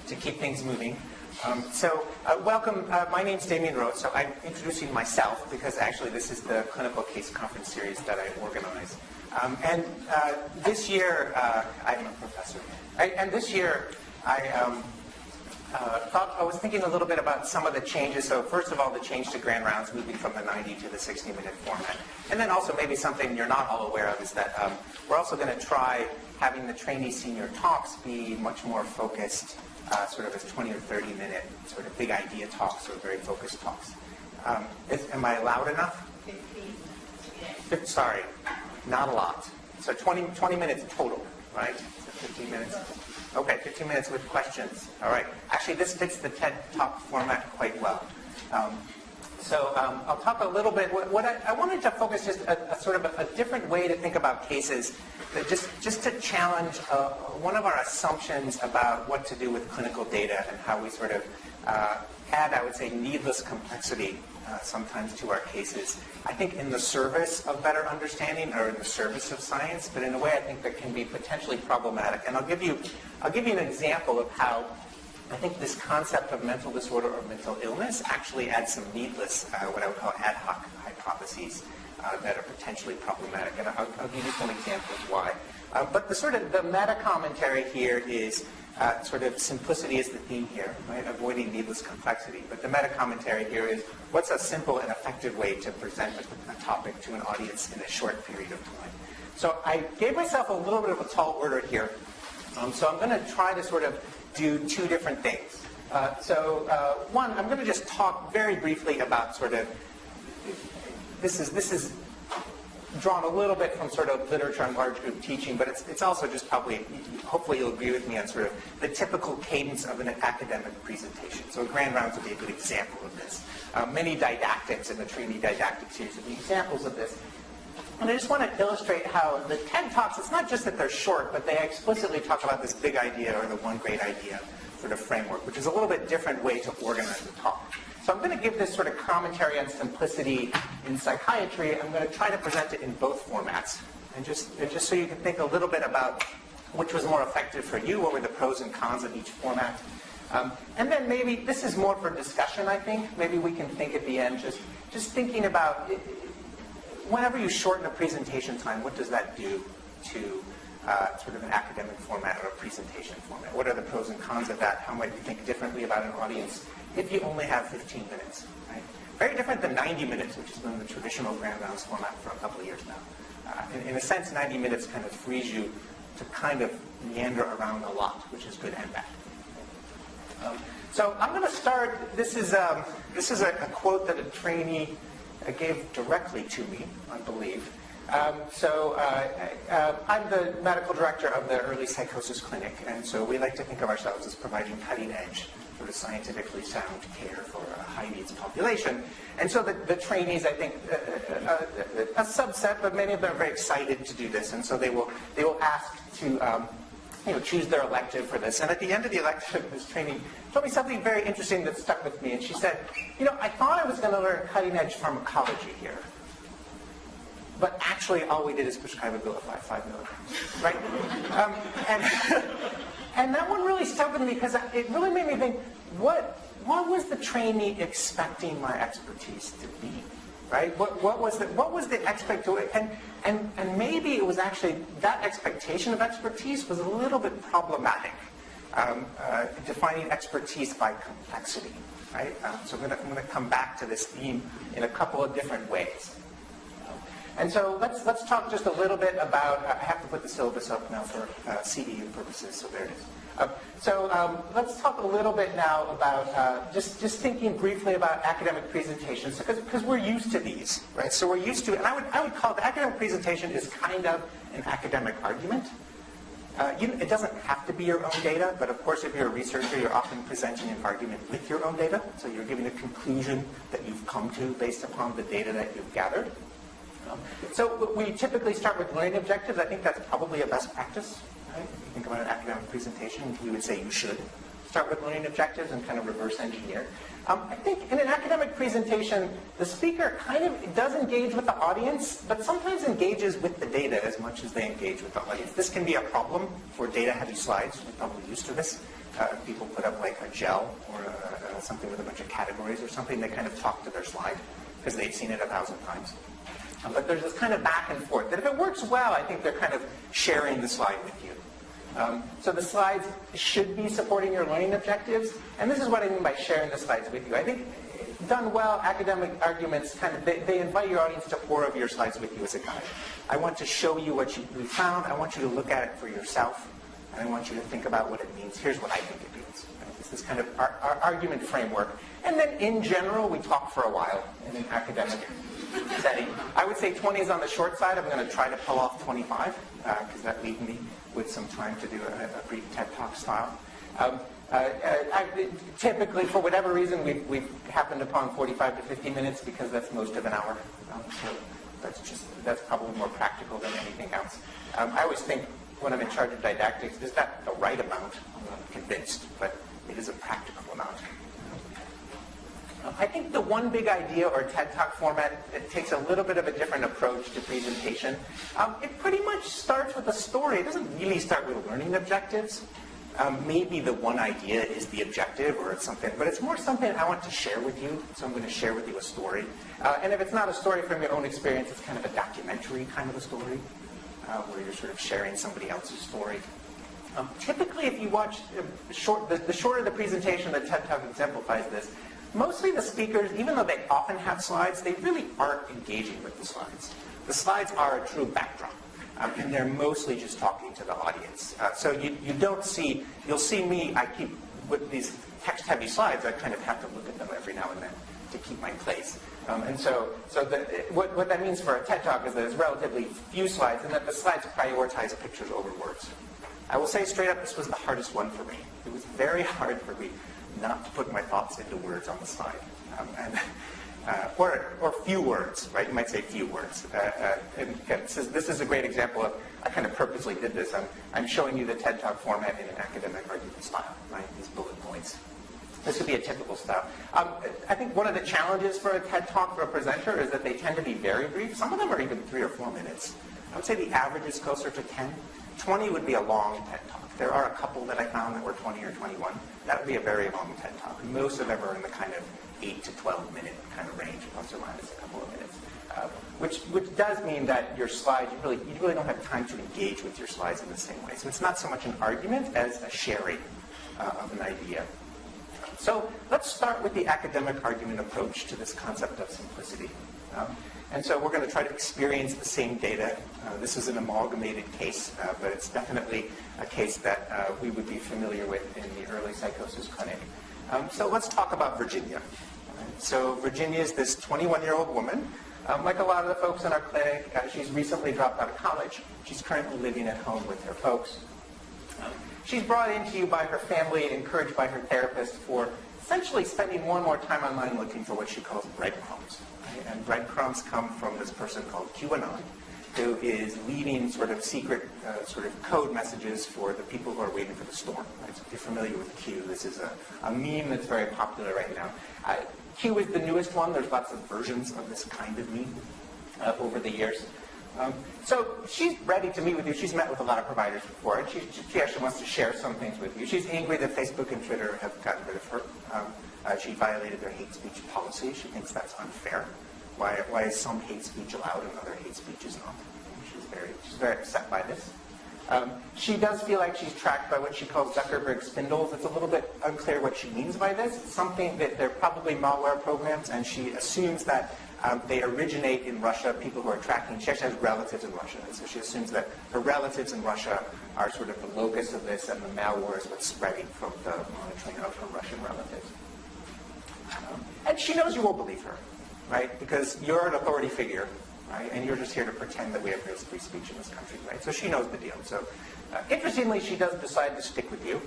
to keep things moving. Welcome. My name's Demian. So I'm introducing myself because actually this is the clinical case conference series that I organize. This year, I'm a professor. And this year, I was thinking a little bit about some of the changes. So first of all, the change to grand rounds, moving from the 90 to the 60-minute format. And then also maybe something you're not all aware of is that we're also going to try having the trainee senior talks be much more focused, sort of as 20 or 30-minute sort of big idea talks or very focused talks. Am I loud enough? 15. Sorry, not a lot. So 20 minutes total, right? So 15 minutes. Okay, 15 minutes with questions. All right. Actually, this fits the TED Talk format quite well. I'll talk a little bit. I wanted to focus just a sort of a different way to think about cases, that just to challenge one of our assumptions about what to do with clinical data and how we sort of add, I would say, needless complexity sometimes to our cases. I think in the service of better understanding or in the service of science, but in a way I think that can be potentially problematic. And I'll give you an example of how I think this concept of mental disorder or mental illness actually adds some needless, what I would call ad hoc hypotheses that are potentially problematic. And I'll give you some examples why. But the meta commentary here is sort of simplicity is the theme here, right? Avoiding needless complexity. But the meta commentary here is what's a simple and effective way to present a topic to an audience in a short period of time. So I gave myself a little bit of a tall order here. So I'm going to try to sort of do two different things. One, I'm going to just talk very briefly about sort of, this is drawn a little bit from sort of literature on large group teaching, but it's also just probably, hopefully you'll agree with me on sort of the typical cadence of an academic presentation. So grand rounds would be a good example of this. Many didactics in the trainee didactic series would be examples of this. And I just want to illustrate how the TED Talks, it's not just that they're short, but they explicitly talk about this big idea or the one great idea sort of framework, which is a little bit different way to organize the talk. So I'm going to give this sort of commentary on simplicity in psychiatry. I'm going to try to present it in both formats. And just so you can think a little bit about which was more effective for you, what were the pros and cons of each format. And then maybe, this is more for discussion, I think. Maybe we can think at the end, just thinking about, whenever you shorten a presentation time, what does that do to sort of an academic format or a presentation format? What are the pros and cons of that? How might you think differently about an audience if you only have 15 minutes? Right? Very different than 90 minutes, which has been the traditional grand rounds format for a couple of years now. In a sense, 90 minutes kind of frees you to kind of meander around a lot, which is good and bad. So I'm going to start. This is a quote that a trainee gave directly to me, I believe. I'm the medical director of the Early Psychosis Clinic, and so we like to think of ourselves as providing cutting-edge, sort of scientifically sound care for a high-needs population. And so the trainees, I think, a subset, but many of them are very excited to do this, and so they will ask to choose their elective for this. And at the end of the elective, this trainee told me something very interesting that stuck with me. And she said, I thought I was going to learn cutting-edge pharmacology here. But actually, all we did is prescribe Abilify 5 milligrams, right? And that one really stuck with me because it really made me think, what was the trainee expecting my expertise to be? Right? What was the expectation? And maybe it was actually that expectation of expertise was a little bit problematic, defining expertise by complexity. Right? So I'm going to come back to this theme in a couple of different ways. And so let's talk just a little bit about. I have to put the syllabus up now for CEU purposes. So there it is. Let's talk a little bit now about just thinking briefly about academic presentations, because we're used to these, right? So we're used to it, and I would call the academic presentation is kind of an academic argument. It doesn't have to be your own data, but of course, if you're a researcher, you're often presenting an argument with your own data. So you're giving a conclusion that you've come to based upon the data that you've gathered. So we typically start with learning objectives. I think that's probably a best practice. Right? If you think about an academic presentation, we would say you should start with learning objectives and kind of reverse engineer. I think in an academic presentation, the speaker kind of does engage with the audience, but sometimes engages with the data as much as they engage with the audience. This can be a problem for data-heavy slides. You're probably used to this. People put up like a gel or something with a bunch of categories or something. They kind of talk to their slide because they've seen it 1,000 times. But there's this kind of back and forth that if it works well, I think they're kind of sharing the slide with you. So the slides should be supporting your learning objectives, and this is what I mean by sharing the slides with you. I think done well, academic arguments kind of, they invite your audience to pour over your slides with you as a guide. I want to show you what we found, I want you to look at it for yourself, and I want you to think about what it means. Here's what I think it means. It's this kind of our argument framework. And then in general, we talk for a while in an academic setting. I would say 20 is on the short side. I'm going to try to pull off 25, because that leaves me with some time to do a brief TED Talk style. Typically, for whatever reason, we've happened upon 45 to 50 minutes because that's most of an hour. So that's probably more practical than anything else. I always think when I'm in charge of didactics, is that the right amount? I'm not convinced, but it is a practical amount. I think the one big idea or TED Talk format, it takes a little bit of a different approach to presentation. It pretty much starts with a story. It doesn't really start with learning objectives. Maybe the one idea is the objective or it's something, but it's more something I want to share with you, so I'm going to share with you a story. And if it's not a story from your own experience, it's kind of a documentary kind of a story, where you're sort of sharing somebody else's story. Typically, if you watch the shorter the presentation, the TED Talk exemplifies this. Mostly the speakers, even though they often have slides, they really aren't engaging with the slides. The slides are a true backdrop, and they're mostly just talking to the audience. So you don't see, you'll see me, I keep, with these text-heavy slides, I kind of have to look at them every now and then to keep my place. And so what that means for a TED Talk is that it's relatively few slides, and that the slides prioritize pictures over words. I will say straight up, this was the hardest one for me. It was very hard for me not to put my thoughts into words on the slide. Or few words, right? You might say few words. And again, this is a great example of, I kind of purposely did this. I'm showing you the TED Talk format in an academic argument style, right? These bullet points. This would be a typical style. I think one of the challenges for a TED Talk for a presenter is that they tend to be very brief. Some of them are even 3 or 4 minutes. I would say the average is closer to 10. 20 would be a long TED Talk. There are a couple that I found that were 20 or 21. That would be a very long TED Talk. Most of them are in the kind of 8 to 12 minute kind of range, plus or minus a couple of minutes. Which does mean that your slides, you really don't have time to engage with your slides in the same way. So it's not so much an argument as a sharing of an idea. So let's start with the academic argument approach to this concept of simplicity. And so we're going to try to experience the same data. This is an amalgamated case, but it's definitely a case that we would be familiar with in the early psychosis clinic. So let's talk about Virginia. So Virginia is this 21-year-old woman. Like a lot of the folks in our clinic, she's recently dropped out of college. She's currently living at home with her folks. She's brought into you by her family, encouraged by her therapist for essentially spending more time online looking for what she calls breadcrumbs. Right? And breadcrumbs come from this person called QAnon, who is leaving sort of secret sort of code messages for the people who are waiting for the storm. Right? So if you're familiar with Q, this is a meme that's very popular right now. Q is the newest one. There's lots of versions of this kind of meme over the years. So she's ready to meet with you. She's met with a lot of providers before, and she actually wants to share some things with you. She's angry that Facebook and Twitter have gotten rid of her. She violated their hate speech policy. She thinks that's unfair. Why is some hate speech allowed and other hate speech is not? She's very upset by this. She does feel like she's tracked by what she calls Zuckerberg spindles. It's a little bit unclear what she means by this. It's something that they're probably malware programs, and she assumes that they originate in Russia, people who are tracking. She actually has relatives in Russia, and so she assumes that her relatives in Russia are sort of the locus of this, and the malware is what's spreading from the monitoring of her Russian relatives. And she knows you won't believe her, right? Because you're an authority figure, right? And you're just here to pretend that we have free speech in this country, right? So she knows the deal. So interestingly, she does decide to stick with you.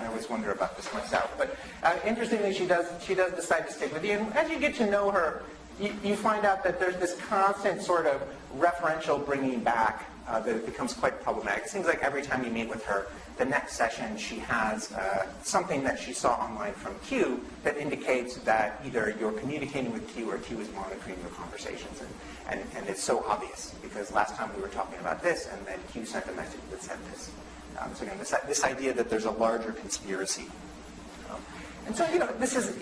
I always wonder about this myself. But interestingly, she does decide to stick with you. And as you get to know her, you find out that there's this constant sort of referential bringing back that it becomes quite problematic. It seems like every time you meet with her, the next session she has something that she saw online from Q that indicates that either you're communicating with Q or Q is monitoring your conversations. And it's so obvious because last time we were talking about this and then Q sent a message that said this. So again, this idea that there's a larger conspiracy. And so, this is,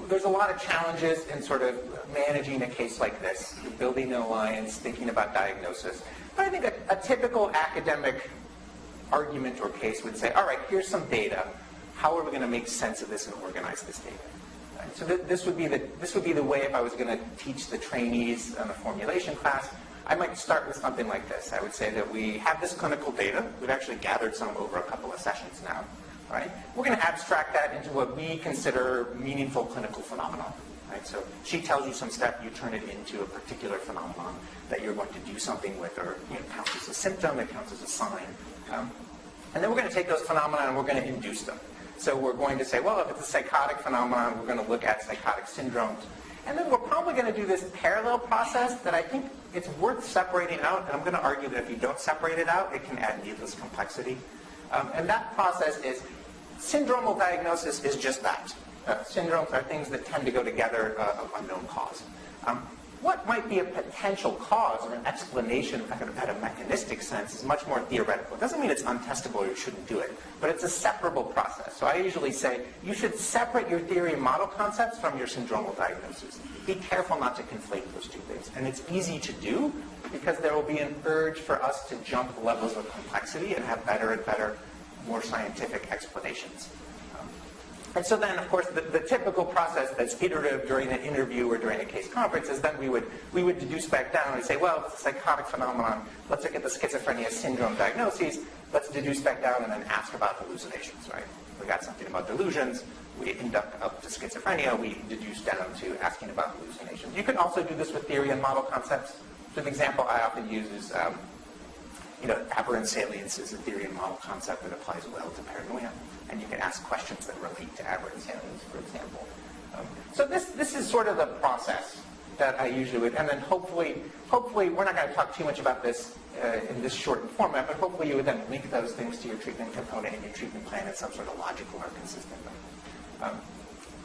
there's a lot of challenges in sort of managing a case like this, building an alliance, thinking about diagnosis. But I think a typical academic argument or case would say, all right, here's some data. How are we going to make sense of this and organize this data? Right? So this would be the way if I was going to teach the trainees in a formulation class. I might start with something like this. I would say that we have this clinical data. We've actually gathered some over a couple of sessions now. Right? We're going to abstract that into what we consider meaningful clinical phenomenon. Right? So she tells you some stuff, you turn it into a particular phenomenon that you're going to do something with, or it counts as a symptom, it counts as a sign. And then we're going to take those phenomena and we're going to induce them. So we're going to say, well, if it's a psychotic phenomenon, we're going to look at psychotic syndromes. And then we're probably going to do this parallel process that I think it's worth separating out. And I'm going to argue that if you don't separate it out, it can add needless complexity. And that process is syndromal diagnosis is just that. Syndromes are things that tend to go together of unknown cause. What might be a potential cause or an explanation at a mechanistic sense is much more theoretical. It doesn't mean it's untestable or you shouldn't do it, but it's a separable process. So I usually say you should separate your theory and model concepts from your syndromal diagnosis. Be careful not to conflate those two things. And it's easy to do because there will be an urge for us to jump levels of complexity and have better and better, more scientific explanations. And so then, of course, the typical process that's iterative during an interview or during a case conference is then we would deduce back down and say, well, it's a psychotic phenomenon. Let's look at the schizophrenia syndrome diagnoses. Let's deduce back down and then ask about hallucinations, right? We got something about delusions. We induct up to schizophrenia. We deduce down to asking about hallucinations. You can also do this with theory and model concepts. So an example I often use is, aberrant salience is a theory and model concept that applies well to paranoia. And you can ask questions that relate to aberrant salience, for example. So this is sort of the process that I usually would, and then hopefully we're not going to talk too much about this in this shortened format, but hopefully you would then link those things to your treatment component and your treatment plan in some sort of logical or consistent way.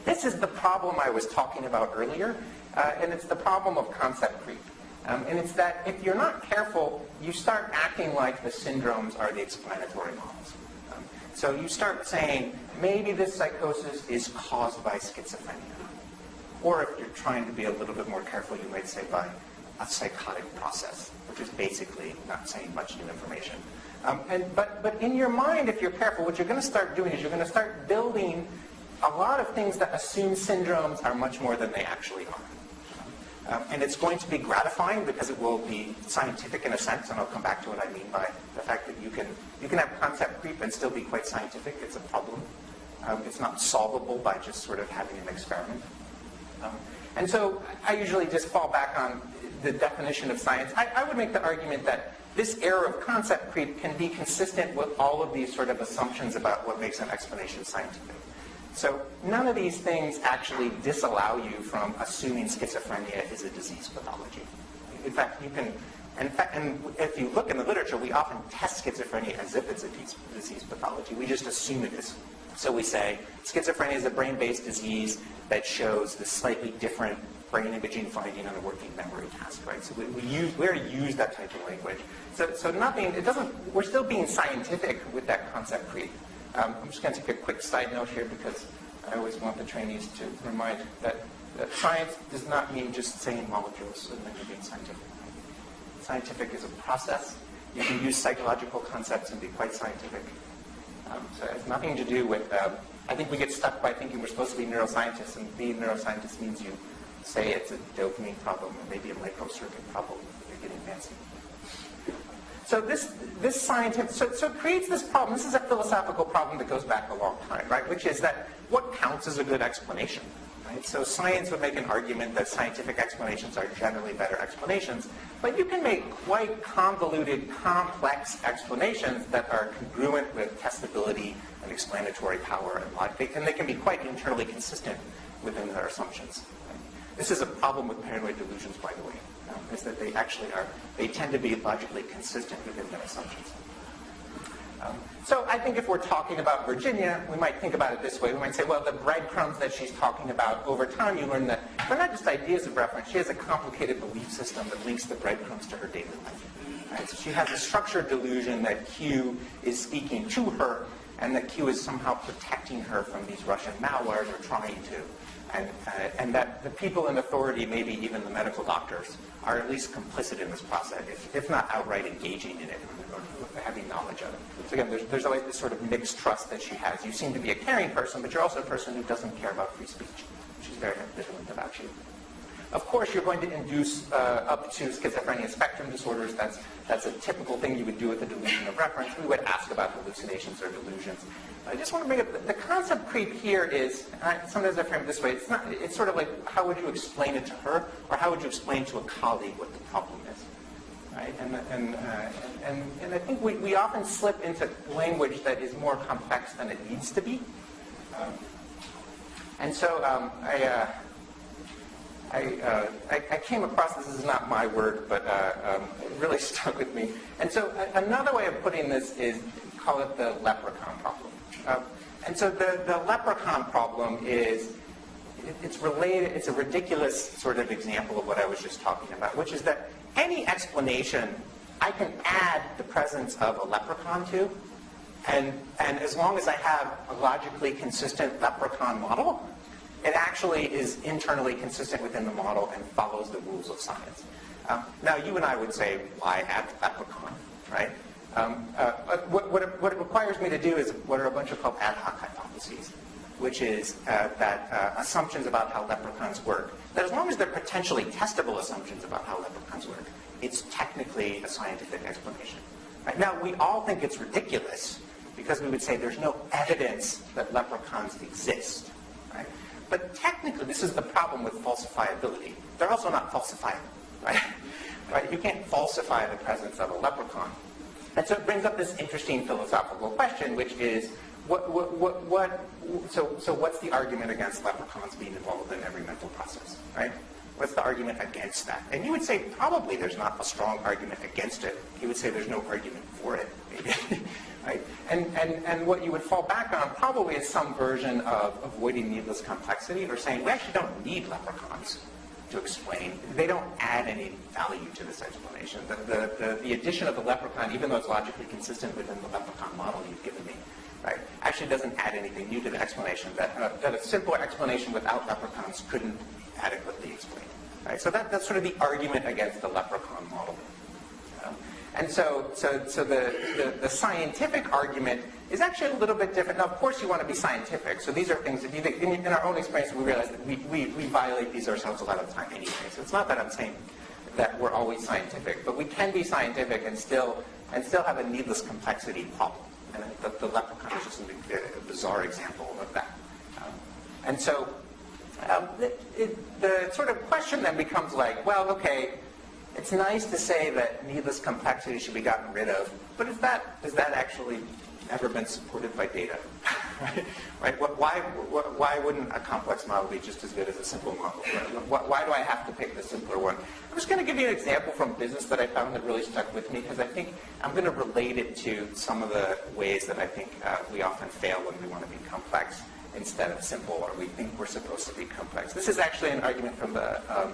This is the problem I was talking about earlier, and it's the problem of concept creep. And it's that if you're not careful, you start acting like the syndromes are the explanatory models. So you start saying, maybe this psychosis is caused by schizophrenia. Or if you're trying to be a little bit more careful, you might say by a psychotic process, which is basically not saying much new information. But in your mind, if you're careful, what you're going to start doing is you're going to start building a lot of things that assume syndromes are much more than they actually are. And it's going to be gratifying because it will be scientific in a sense, and I'll come back to what I mean by the fact that you can have concept creep and still be quite scientific. It's a problem. It's not solvable by just sort of having an experiment. And so I usually just fall back on the definition of science. I would make the argument that this error of concept creep can be consistent with all of these sort of assumptions about what makes an explanation scientific. So none of these things actually disallow you from assuming schizophrenia is a disease pathology. In fact, and if you look in the literature, we often test schizophrenia as if it's a disease pathology. We just assume it is. So we say schizophrenia is a brain-based disease that shows this slightly different brain imaging finding on a working memory task, right? So we use that type of language. So nothing, we're still being scientific with that concept creep. I'm just going to take a quick side note here because I always want the trainees to remind that science does not mean just saying molecules and then you're being scientific. Scientific is a process. You can use psychological concepts and be quite scientific. So it has nothing to do with, I think we get stuck by thinking we're supposed to be neuroscientists, and being neuroscientists means you say it's a dopamine problem or maybe a microcircuit problem if you're getting fancy. So this scientific, so it creates this problem. This is a philosophical problem that goes back a long time, right? Which is that what counts as a good explanation, right? So science would make an argument that scientific explanations are generally better explanations, but you can make quite convoluted, complex explanations that are congruent with testability and explanatory power and logic, and they can be quite internally consistent within their assumptions. Right? This is a problem with paranoid delusions, by the way. is that they tend to be logically consistent within their assumptions. So I think if we're talking about Virginia, we might think about it this way. We might say, well, the breadcrumbs that she's talking about, over time you learn that they're not just ideas of reference. She has a complicated belief system that links the breadcrumbs to her daily life. Right? So she has a structured delusion that Q is speaking to her, and that Q is somehow protecting her from these Russian malwares, or trying to. And that the people in authority, maybe even the medical doctors, are at least complicit in this process, if not outright engaging in it, or having knowledge of it. So again, there's always this sort of mixed trust that she has. You seem to be a caring person, but you're also a person who doesn't care about free speech. She's very ambivalent about you. Of course, you're going to induce up to schizophrenia spectrum disorders. That's a typical thing you would do with a delusion of reference. We would ask about hallucinations or delusions. I just want to bring up the concept creep here is, sometimes I frame it this way, it's sort of like, how would you explain it to her, or how would you explain to a colleague what the problem is? Right? And I think we often slip into language that is more complex than it needs to be. And so I came across, this is not my word, but it really stuck with me. And so another way of putting this is, call it the leprechaun problem. And so the leprechaun problem is, it's related, it's a ridiculous sort of example of what I was just talking about, which is that any explanation I can add the presence of a leprechaun to, and as long as I have a logically consistent leprechaun model, it actually is internally consistent within the model and follows the rules of science. Now, you and I would say, why add leprechaun, right? What it requires me to do is what are a bunch of called ad hoc hypotheses, which is that assumptions about how leprechauns work, that as long as they're potentially testable assumptions about how leprechauns work, it's technically a scientific explanation. Right? Now, we all think it's ridiculous because we would say there's no evidence that leprechauns exist. Right? But technically, this is the problem with falsifiability. They're also not falsifiable. Right? Right? You can't falsify the presence of a leprechaun. And so it brings up this interesting philosophical question, which is, so what's the argument against leprechauns being involved in every mental process, right? What's the argument against that? And you would say probably there's not a strong argument against it. You would say there's no argument for it, maybe, right? And what you would fall back on probably is some version of avoiding needless complexity, or saying we actually don't need leprechauns to explain. They don't add any value to this explanation. The addition of the leprechaun, even though it's logically consistent within the leprechaun model you've given me, right, actually doesn't add anything new to the explanation that a simple explanation without leprechauns couldn't adequately explain. Right? So that's sort of the argument against the leprechaun model. And so the scientific argument is actually a little bit different. Now, of course, you want to be scientific. So these are things that in our own experience, we realize that we violate these ourselves a lot of the time anyway. So it's not that I'm saying that we're always scientific, but we can be scientific and still have a needless complexity problem. And the leprechaun is just a bizarre example of that. And so the sort of question then becomes like, well, okay, it's nice to say that needless complexity should be gotten rid of, but has that actually ever been supported by data? Right? Why wouldn't a complex model be just as good as a simple model? Right? Why do I have to pick the simpler one? I'm just going to give you an example from business that I found that really stuck with me, because I think I'm going to relate it to some of the ways that I think we often fail when we want to be complex instead of simple, or we think we're supposed to be complex. This is actually an argument from a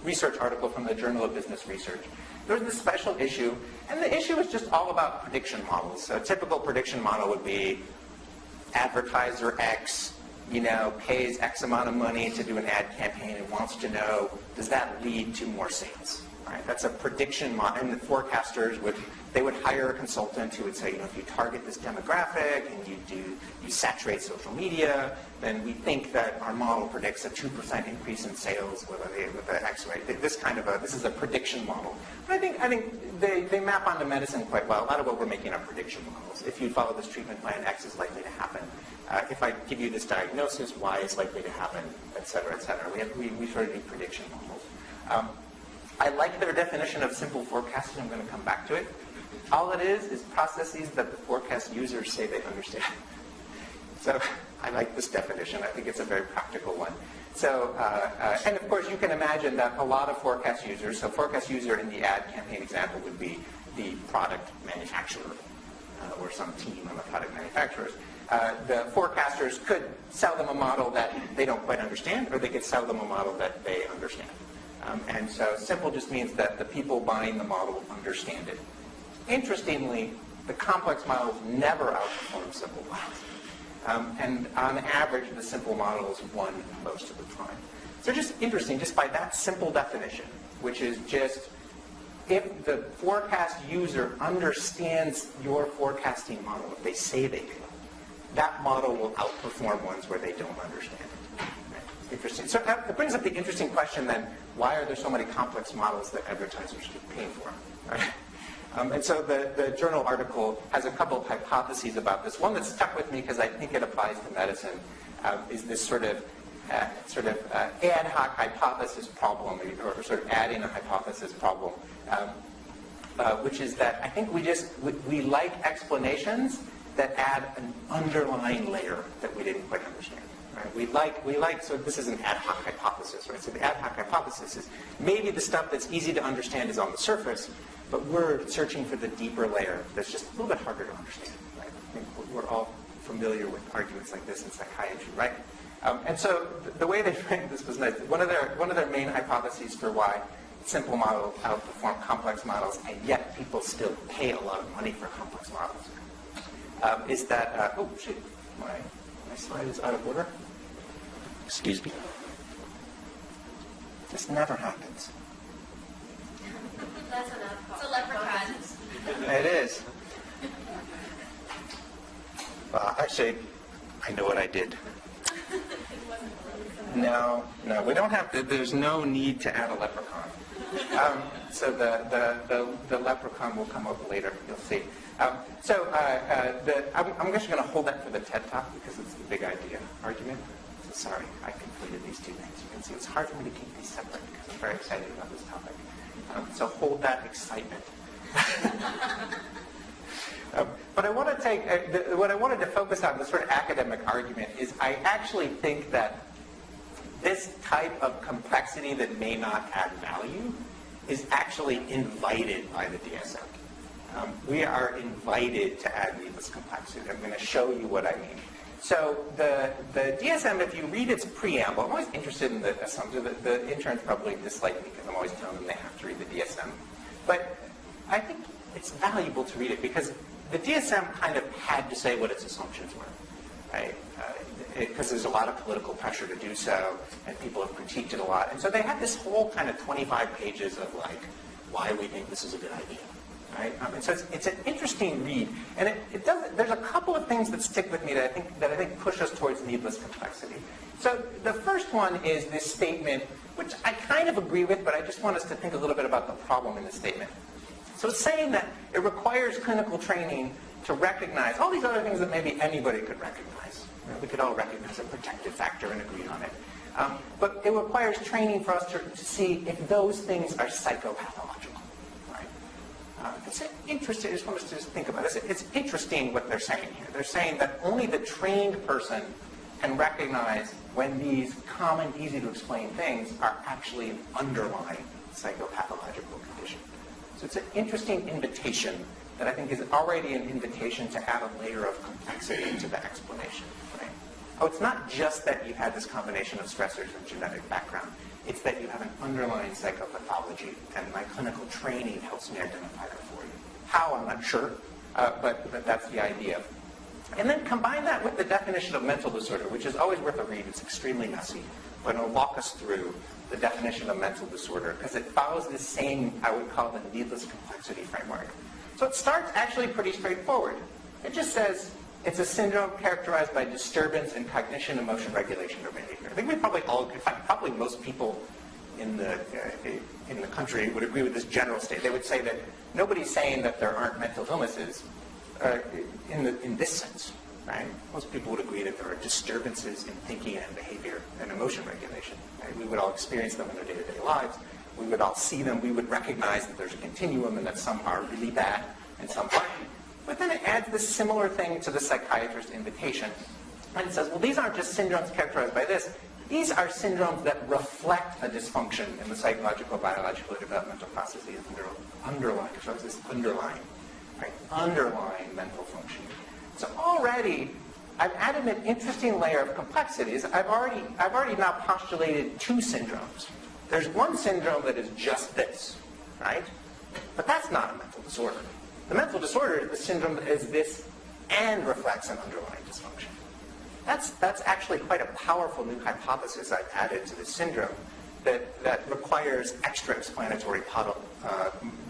research article from the Journal of Business Research. There was this special issue, and the issue was just all about prediction models. So a typical prediction model would be advertiser X, pays X amount of money to do an ad campaign and wants to know, does that lead to more sales? Right? That's a prediction model, and the forecasters would hire a consultant who would say, if you target this demographic and you saturate social media, then we think that our model predicts a 2% increase in sales with the X, right? This is a prediction model. But I think they map onto medicine quite well. A lot of what we're making are prediction models. If you follow this treatment plan, X is likely to happen. If I give you this diagnosis, Y is likely to happen, et cetera, et cetera. We sort of do prediction models. I like their definition of simple forecasting. I'm going to come back to it. All it is processes that the forecast users say they understand. So I like this definition. I think it's a very practical one. So, and of course, you can imagine that a lot of forecast users, so forecast user in the ad campaign example would be the product manufacturer or some team on the product manufacturers. The forecasters could sell them a model that they don't quite understand, or they could sell them a model that they understand. And so simple just means that the people buying the model understand it. Interestingly, the complex models never outperform simple models. And on average, the simple models won most of the time. So just interesting, just by that simple definition, which is just if the forecast user understands your forecasting model, if they say they do, that model will outperform ones where they don't understand it. Right? Interesting. So it brings up the interesting question then, why are there so many complex models that advertisers keep paying for? Right? And so the journal article has a couple of hypotheses about this. One that stuck with me because I think it applies to medicine is this sort of ad hoc hypothesis problem, or sort of adding a hypothesis problem, which is that I think we like explanations that add an underlying layer that we didn't quite understand. Right? We like, so this is an ad hoc hypothesis, right? So the ad hoc hypothesis is maybe the stuff that's easy to understand is on the surface, but we're searching for the deeper layer that's just a little bit harder to understand. Right? I think we're all familiar with arguments like this in psychiatry, right? And so the way they framed this was nice. One of their main hypotheses for why simple models outperform complex models, and yet people still pay a lot of money for complex models, is that, oh shit, my slide is out of order. Excuse me. This never happens. That's enough. It's a leprechaun. It is. Actually, I know what I did. No, we don't have to. There's no need to add a leprechaun. So the leprechaun will come up later. You'll see. I'm just going to hold that for the TED Talk because it's the big idea argument. So sorry, I completed these two things. You can see it's hard for me to keep these separate because I'm very excited about this topic. So hold that excitement. But I want to take, what I wanted to focus on, the sort of academic argument, is I actually think that this type of complexity that may not add value is actually invited by the DSM. We are invited to add needless complexity. I'm going to show you what I mean. So the DSM, if you read its preamble, I'm always interested in the assumption that the interns probably dislike me because I'm always telling them they have to read the DSM. But I think it's valuable to read it because the DSM kind of had to say what its assumptions were, right? Because there's a lot of political pressure to do so, and people have critiqued it a lot. And so they had this whole kind of 25 pages of like, why we think this is a good idea, right? And so it's an interesting read, and it does. There's a couple of things that stick with me that I think push us towards needless complexity. So the first one is this statement, which I kind of agree with, but I just want us to think a little bit about the problem in this statement. So it's saying that it requires clinical training to recognize all these other things that maybe anybody could recognize. We could all recognize a protective factor and agree on it. But it requires training for us to see if those things are psychopathological. Right? It's interesting. I just want us to just think about this. It's interesting what they're saying here. They're saying that only the trained person can recognize when these common, easy-to-explain things are actually an underlying psychopathological condition. So it's an interesting invitation that I think is already an invitation to add a layer of complexity to the explanation. Right? Oh, it's not just that you had this combination of stressors and genetic background. It's that you have an underlying psychopathology, and my clinical training helps me identify that for you. How, I'm not sure, but that's the idea. And then combine that with the definition of mental disorder, which is always worth a read. It's extremely messy, but it'll walk us through the definition of mental disorder because it follows this same, I would call the needless complexity framework. So it starts actually pretty straightforward. It just says it's a syndrome characterized by disturbance in cognition, emotion, regulation, or behavior. I think we probably all, in fact, probably most people in the country would agree with this general state. They would say that nobody's saying that there aren't mental illnesses in this sense, right? Most people would agree that there are disturbances in thinking and behavior and emotion regulation. Right? We would all experience them in our day-to-day lives. We would all see them. We would recognize that there's a continuum and that some are really bad and some aren't. But then it adds this similar thing to the psychiatrist invitation, And it says, well, these aren't just syndromes characterized by this. These are syndromes that reflect a dysfunction in the psychological, biological, or developmental processes underlying mental functioning. So already, I've added an interesting layer of complexities. I've already now postulated two syndromes. There's one syndrome that is just this, right? But that's not a mental disorder. The mental disorder is the syndrome that is this and reflects an underlying dysfunction. That's actually quite a powerful new hypothesis I've added to this syndrome that requires extra explanatory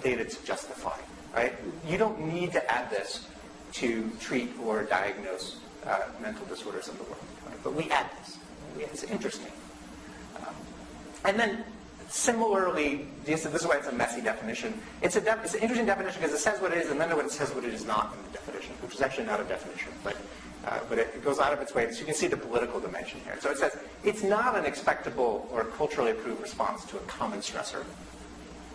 data to justify, right? You don't need to add this to treat or diagnose mental disorders in the world, right? But we add this. It's interesting. And then similarly, this is why it's a messy definition. It's an interesting definition because it says what it is and then it says what it is not in the definition, which is actually not a definition, but it goes out of its way. So you can see the political dimension here. So it says it's not an expectable or culturally approved response to a common stressor.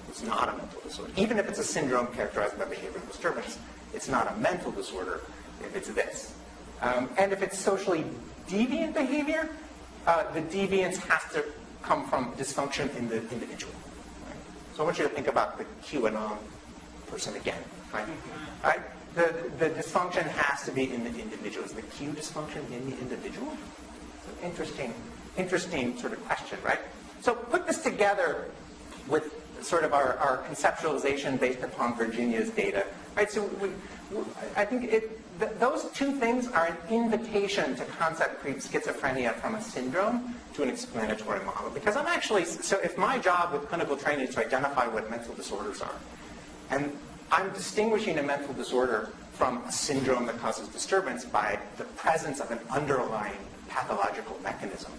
It's not a mental disorder. Even if it's a syndrome characterized by behavioral disturbance, it's not a mental disorder if it's this. And if it's socially deviant behavior, the deviance has to come from dysfunction in the individual. Right? So I want you to think about the QAnon person again. Right? Right? The dysfunction has to be in the individual. Is the Q dysfunction in the individual? It's an interesting sort of question, right? So put this together with sort of our conceptualization based upon Virginia's data. Right? So I think those two things are an invitation to concept creep schizophrenia from a syndrome to an explanatory model. Because so if my job with clinical training is to identify what mental disorders are, and I'm distinguishing a mental disorder from a syndrome that causes disturbance by the presence of an underlying pathological mechanism,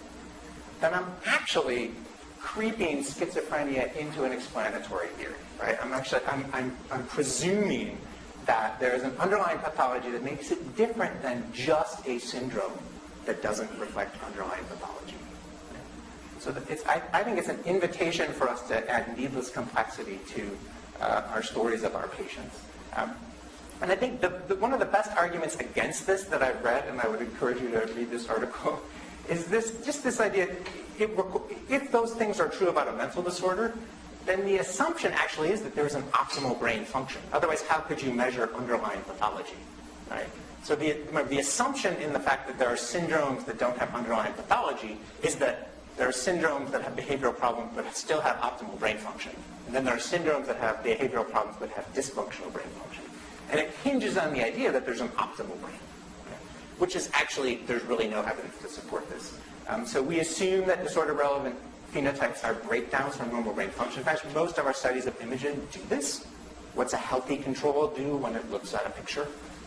then I'm actually creeping schizophrenia into an explanatory theory, right? I'm presuming that there is an underlying pathology that makes it different than just a syndrome that doesn't reflect underlying pathology. So I think it's an invitation for us to add needless complexity to our stories of our patients. And I think one of the best arguments against this that I've read, and I would encourage you to read this article, is this idea, if those things are true about a mental disorder, then the assumption actually is that there's an optimal brain function. Otherwise, how could you measure underlying pathology, right? So the assumption in the fact that there are syndromes that don't have underlying pathology is that there are syndromes that have behavioral problems but still have optimal brain function. And then there are syndromes that have behavioral problems but have dysfunctional brain function. And it hinges on the idea that there's an optimal brain, right? Which is actually, there's really no evidence to support this. So we assume that disorder-relevant phenotypes are breakdowns from normal brain function. In fact, most of our studies of imaging do this. What's a healthy control do when it looks at a picture?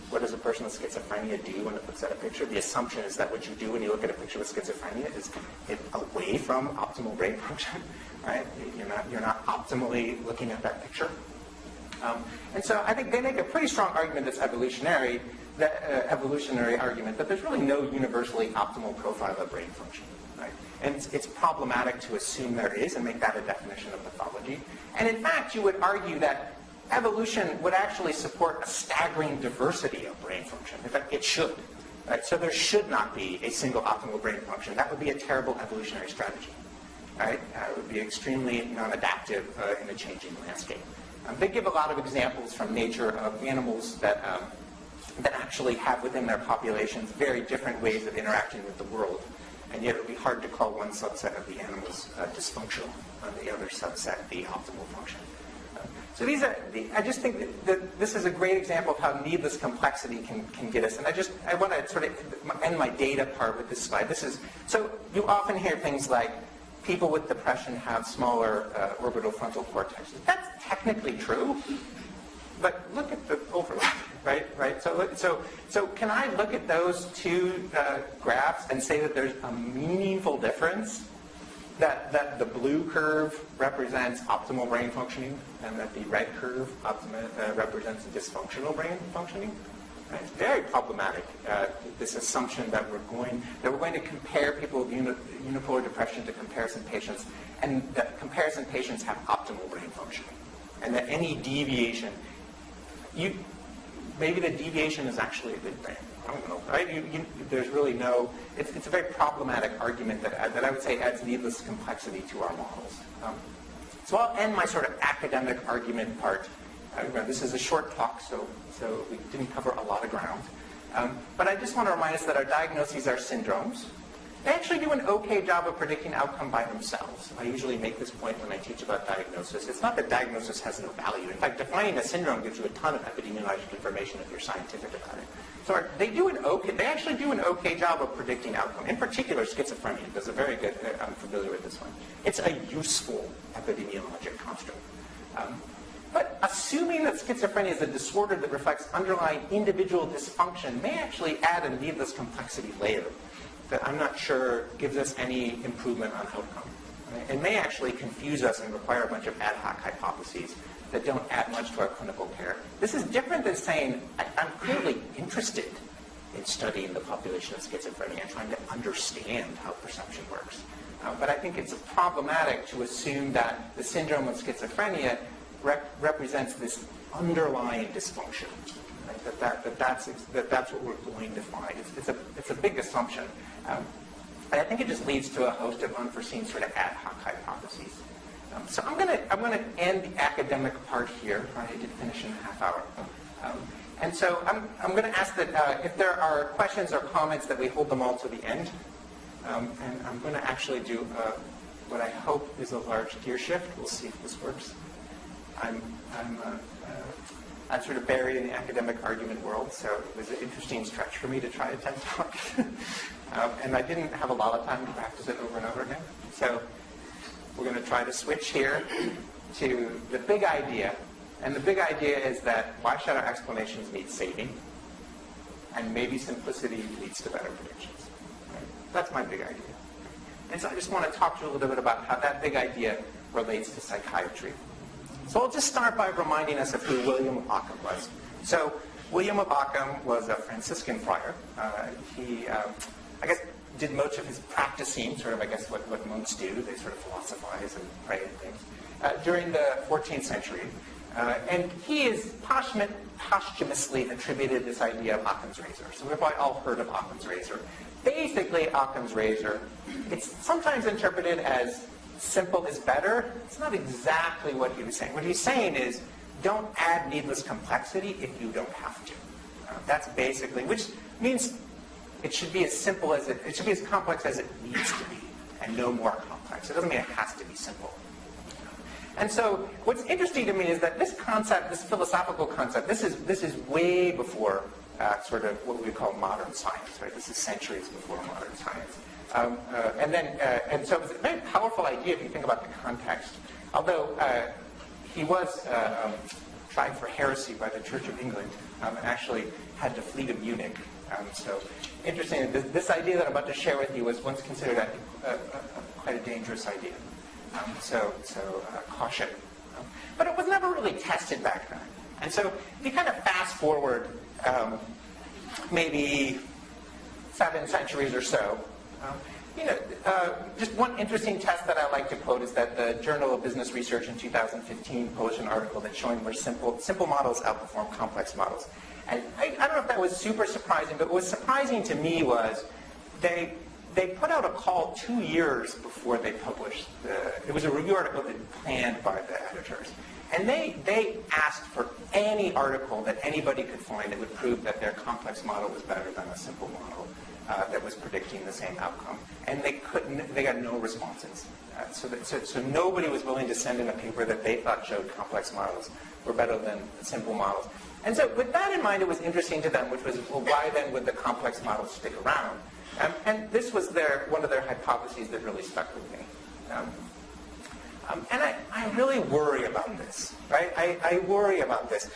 What does a person with schizophrenia do when it looks at a picture? The assumption is that what you do when you look at a picture with schizophrenia is get away from optimal brain function, right? You're not optimally looking at that picture. And so I think they make a pretty strong argument that's evolutionary argument that there's really no universally optimal profile of brain function, right? And it's problematic to assume there is and make that a definition of pathology. And in fact, you would argue that evolution would actually support a staggering diversity of brain function. In fact, it should. Right? So there should not be a single optimal brain function. That would be a terrible evolutionary strategy. Right? It would be extremely non-adaptive in a changing landscape. They give a lot of examples from nature of animals that actually have within their populations very different ways of interacting with the world. And yet it would be hard to call one subset of the animals dysfunctional and the other subset the optimal function. So I just think that this is a great example of how needless complexity can get us. And I want to sort of end my data part with this slide. So you often hear things like people with depression have smaller orbital frontal cortex. That's technically true, but look at the overlap, right? So can I look at those two graphs and say that there's a meaningful difference? That the blue curve represents optimal brain functioning and that the red curve represents dysfunctional brain functioning. Right? It's very problematic, this assumption that we're going to compare people with unipolar depression to comparison patients, and that comparison patients have optimal brain functioning, and that any deviation, maybe the deviation is actually a good thing. know, right? There's really no, it's a very problematic argument that I would say adds needless complexity to our models. So I'll end my sort of academic argument part. This is a short talk, so we didn't cover a lot of ground. But I just want to remind us that our diagnoses are syndromes. They actually do an okay job of predicting outcome by themselves. I usually make this point when I teach about diagnosis. It's not that diagnosis has no value. In fact, defining a syndrome gives you a ton of epidemiologic information if you're scientific about it. So they actually do an okay job of predicting outcome. In particular, schizophrenia does a very good, I'm familiar with this one. It's a useful epidemiologic construct. But assuming that schizophrenia is a disorder that reflects underlying individual dysfunction may actually add a needless complexity layer that I'm not sure gives us any improvement on outcome. Right? It may actually confuse us and require a bunch of ad hoc hypotheses that don't add much to our clinical care. This is different than saying, I'm clearly interested in studying the population of schizophrenia and trying to understand how perception works. But I think it's problematic to assume that the syndrome of schizophrenia represents this underlying dysfunction. Right? That's what we're going to find. It's a big assumption. And I think it just leads to a host of unforeseen sort of ad hoc hypotheses. So I'm going to end the academic part here. I did finish in a half hour. And so I'm going to ask that if there are questions or comments that we hold them all to the end. And I'm going to actually do what I hope is a large gear shift. We'll see if this works. I'm sort of buried in the academic argument world, so it was an interesting stretch for me to try a TED Talk. And I didn't have a lot of time to practice it over and over again. So we're going to try to switch here to the big idea. And the big idea is that why should our explanations need saving? And maybe simplicity leads to better predictions. Right? That's my big idea. And so I just want to talk to you a little bit about how that big idea relates to psychiatry. So I'll just start by reminding us of who William of Ockham was. So William of Ockham was a Franciscan friar. He, I guess, did much of his practicing, sort of, I guess, what monks do. They sort of philosophize and pray and things, during the 14th century. And he is posthumously attributed this idea of Occam's razor. So we've probably all heard of Occam's razor. Basically, Occam's razor, it's sometimes interpreted as simple is better. It's not exactly what he was saying. What he's saying is, don't add needless complexity if you don't have to. That's basically, which means it should be as simple as it should be as complex as it needs to be, and no more complex. It doesn't mean it has to be simple. And so, what's interesting to me is that this concept, this philosophical concept, this is way before sort of what we call modern science, right? This is centuries before modern science. And so it's a very powerful idea if you think about the context. Although he was tried for heresy by the Church of England and actually had to flee to Munich. So interesting, this idea that I'm about to share with you was once considered quite a dangerous idea. So caution. But it was never really tested back then. And so if you kind of fast forward maybe 7 centuries or so, just one interesting test that I like to quote is that the Journal of Business Research in 2015 published an article that's showing where simple models outperform complex models. And I don't know if that was super surprising, but what was surprising to me was they put out a call 2 years before they published it was a review article that planned by the editors. And they asked for any article that anybody could find that would prove that their complex model was better than a simple model that was predicting the same outcome. And they got no responses. So nobody was willing to send in a paper that they thought showed complex models were better than simple models. And so with that in mind, it was interesting to them, which was, well, why then would the complex models stick around? And this was one of their hypotheses that really stuck with me. And I really worry about this, right? I worry about this.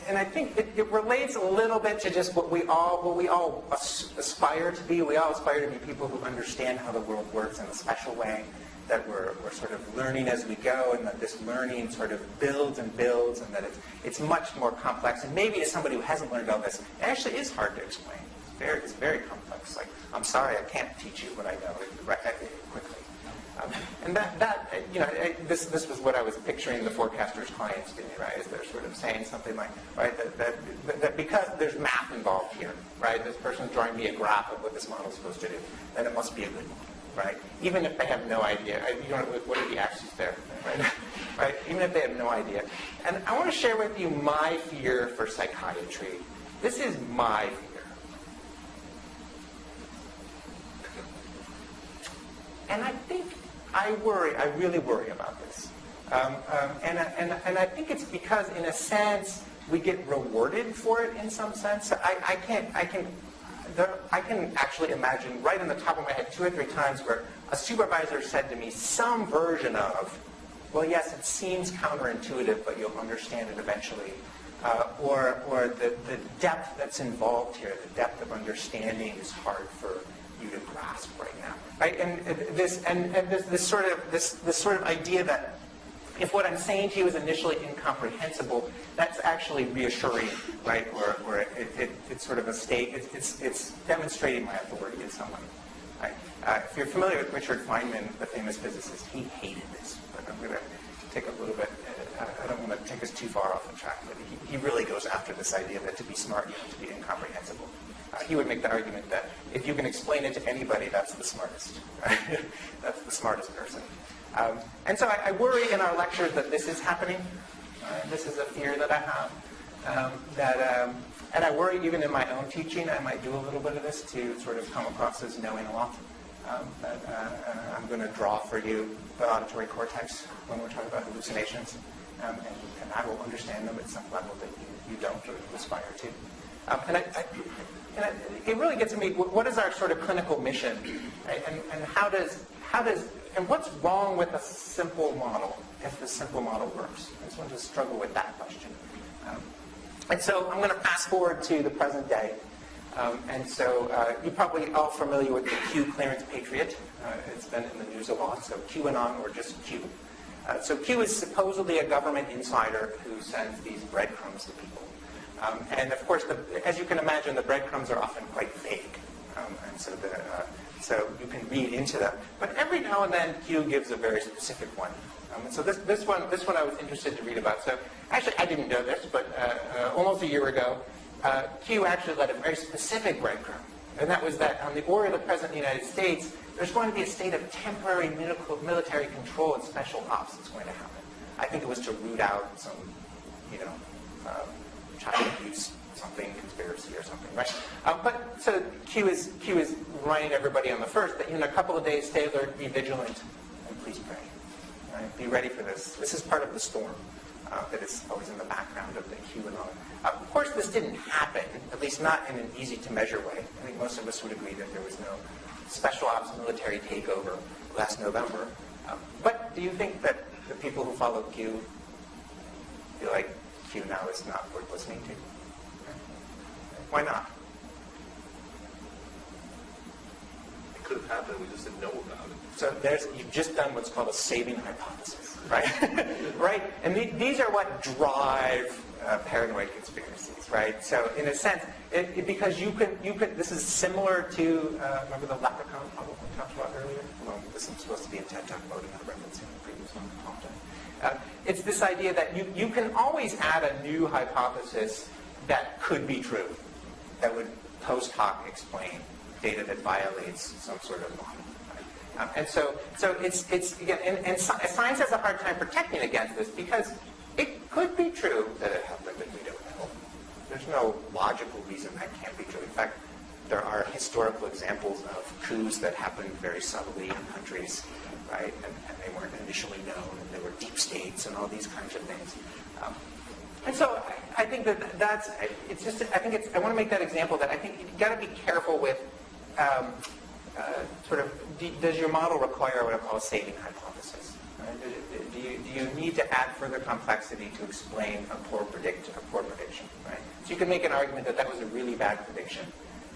And I think it relates a little bit to just what we all aspire to be. We all aspire to be people who understand how the world works in a special way, that we're sort of learning as we go, and that this learning sort of builds and builds, and that it's much more complex. And maybe as somebody who hasn't learned all this, it actually is hard to explain. It's very complex. Like, I'm sorry, I can't teach you what I know quickly. And this was what I was picturing the forecaster's clients doing, right? Is they're sort of saying something like, right, that because there's math involved here, right? This person's drawing me a graph of what this model's supposed to do, then it must be a good model, right? Even if they have no idea, what are the axes there, right? Right? Even if they have no idea. And I want to share with you my fear for psychiatry. This is my fear. And I think I really worry about this. And I think it's because, in a sense, we get rewarded for it in some sense. I can actually imagine right on the top of my head 2 or 3 times where a supervisor said to me some version of, well, yes, it seems counterintuitive, but you'll understand it eventually. Or the depth that's involved here, the depth of understanding is hard for you to grasp right now, right? And this sort of idea that if what I'm saying to you is initially incomprehensible, that's actually reassuring, right? Or it's sort of a state. It's demonstrating my authority in some way. Right? If you're familiar with Richard Feynman, the famous physicist, he hated this. But I'm going to take a little bit. I don't want to take us too far off the track, but he really goes after this idea that to be smart, you have to be incomprehensible. He would make the argument that if you can explain it to anybody, that's the smartest. Right? That's the smartest person. And so I worry in our lectures that this is happening. This is a fear that I have. And I worry even in my own teaching, I might do a little bit of this to sort of come across as knowing a lot. I'm going to draw for you the auditory cortex when we're talking about hallucinations. And I will understand them at some level that you don't or you aspire to. It really gets to me, what is our sort of clinical mission? Right? And how does, and what's wrong with a simple model if the simple model works? I just want to struggle with that question. And so I'm going to fast forward to the present day. And so you're probably all familiar with the Q clearance patriot. It's been in the news a lot, so QAnon or just Q. So Q is supposedly a government insider who sends these breadcrumbs to people. And of course, as you can imagine, the breadcrumbs are often quite vague. And so you can read into them. But every now and then, Q gives a very specific one. And so this one I was interested to read about. So actually, I didn't know this, but almost a year ago, Q actually led a very specific breadcrumb. And that was that on the order of the President of the United States, there's going to be a state of temporary military control and special ops that's going to happen. I think it was to root out some, child abuse, something, conspiracy or something, right? But so Q is reminding everybody on the first that in a couple of days, stay alert, be vigilant, and please pray. Right? Be ready for this. This is part of the storm that is always in the background of the QAnon. Of course, this didn't happen, at least not in an easy-to-measure way. I think most of us would agree that there was no special ops military takeover last November. But do you think that the people who follow Q feel like Q now is not worth listening to? Why not? It could have happened, we just didn't know about it. So you've just done what's called a saving hypothesis, right? Right? And these are what drive paranoid conspiracies, right? So in a sense, because you could, this is similar to, remember the leprechaun problem we talked about earlier? Well, this is supposed to be a TED Talk mode, and I'm referencing the previous one. It's this idea that you can always add a new hypothesis that could be true, that would post hoc explain data that violates some sort of model. Right? And so it's again, and science has a hard time protecting against this because it could be true that it happened and we don't know. There's no logical reason that can't be true. In fact, there are historical examples of coups that happened very subtly in countries, right? And they weren't initially known, and there were deep states and all these kinds of things. And so I think that's, it's just, I want to make that example that I think you've got to be careful with does your model require what I call a saving hypothesis? Right? Do you need to add further complexity to explain a poor prediction, right? So you can make an argument that was a really bad prediction,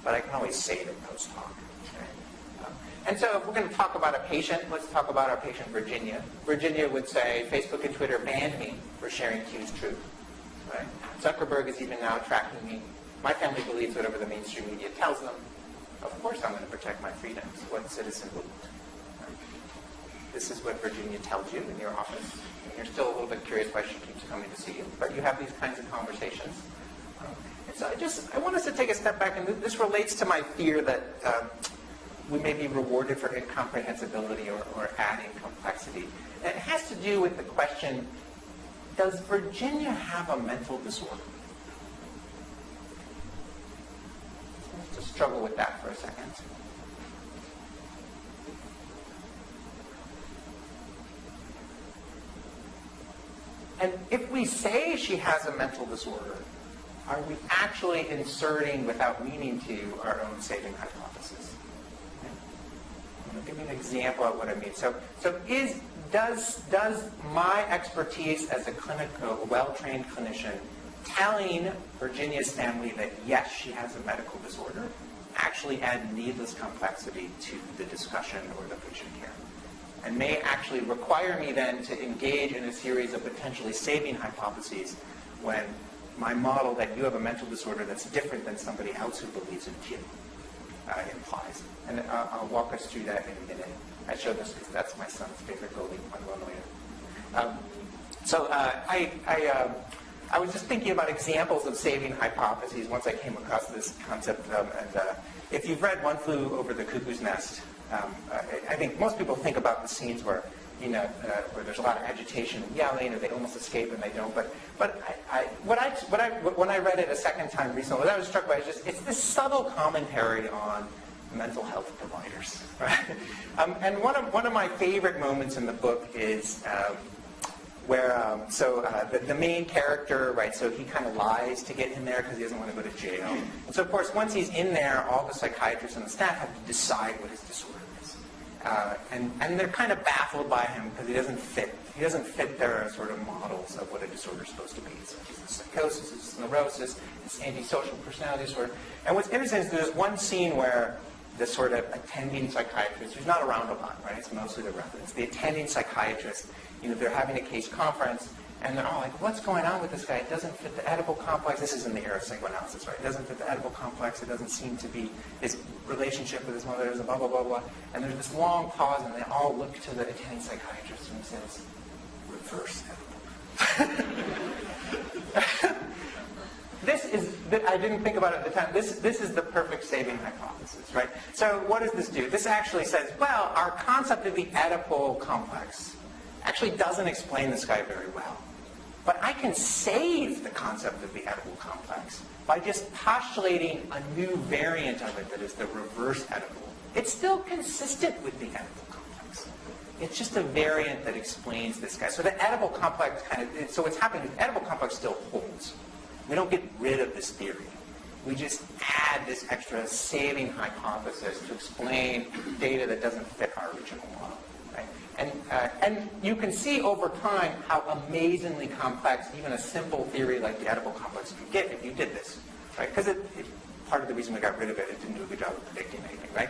but I can always save it post hoc. Right? And so if we're going to talk about a patient, let's talk about our patient Virginia. Virginia would say, Facebook and Twitter banned me for sharing Q's truth. Right? Zuckerberg is even now tracking me. My family believes whatever the mainstream media tells them. Of course I'm going to protect my freedoms. What citizen wouldn't? Right? this is what Virginia tells you in your office. And you're still a little bit curious why she keeps coming to see you, but you have these kinds of conversations. And so I want us to take a step back, and this relates to my fear that we may be rewarded for incomprehensibility or adding complexity. And it has to do with the question, does Virginia have a mental disorder? Let's just struggle with that for a second. And if we say she has a mental disorder, are we actually inserting, without meaning to, our own saving hypothesis? Okay. I'm going to give you an example of what I mean. Does my expertise as a well-trained clinician telling Virginia's family that yes, she has a medical disorder actually add needless complexity to the discussion or the patient care? And may actually require me then to engage in a series of potentially saving hypotheses when my model that you have a mental disorder that's different than somebody else who believes in you implies. And I'll walk us through that in a minute. I showed this because that's my son's favorite building on Runway. I was just thinking about examples of saving hypotheses once I came across this concept. If you've read One Flew Over the Cuckoo's Nest, I think most people think about the scenes where where there's a lot of agitation and yelling, or they almost escape and they don't. But when I read it a second time recently, what I was struck by is it's this subtle commentary on mental health providers, right? And one of my favorite moments in the book is where the main character, right? So he kind of lies to get in there because he doesn't want to go to jail. And so of course, once he's in there, all the psychiatrists and the staff have to decide what his disorder is, and they're kind of baffled by him because he doesn't fit their sort of models of what a disorder is supposed to be. So it's psychosis, it's neurosis, it's antisocial personality disorder. And what's interesting is there's one scene where the sort of attending psychiatrist, who's not around a lot, right? It's mostly the residents. The attending psychiatrist, they're having a case conference, and they're all like, what's going on with this guy? It doesn't fit the Oedipal complex. This is in the era of psychoanalysis, right? It doesn't fit the Oedipal complex. It doesn't seem to be his relationship with his mother, and blah, blah, blah, blah. And there's this long pause, and they all look to the attending psychiatrist, and he says, reverse Oedipal. I didn't think about it at the time. This is the perfect saving hypothesis, right? So what does this do? This actually says, well, our concept of the Oedipal complex actually doesn't explain this guy very well. But I can save the concept of the Oedipal complex by just postulating a new variant of it that is the reverse Oedipal. It's still consistent with the Oedipal complex. It's just a variant that explains this guy. So the Oedipal complex so what's happening is the Oedipal complex still holds. We don't get rid of this theory. We just add this extra saving hypothesis to explain data that doesn't fit our original model. Right? And you can see over time how amazingly complex even a simple theory like the Oedipal complex can get if you did this. Right? Because part of the reason we got rid of it didn't do a good job of predicting anything. Right?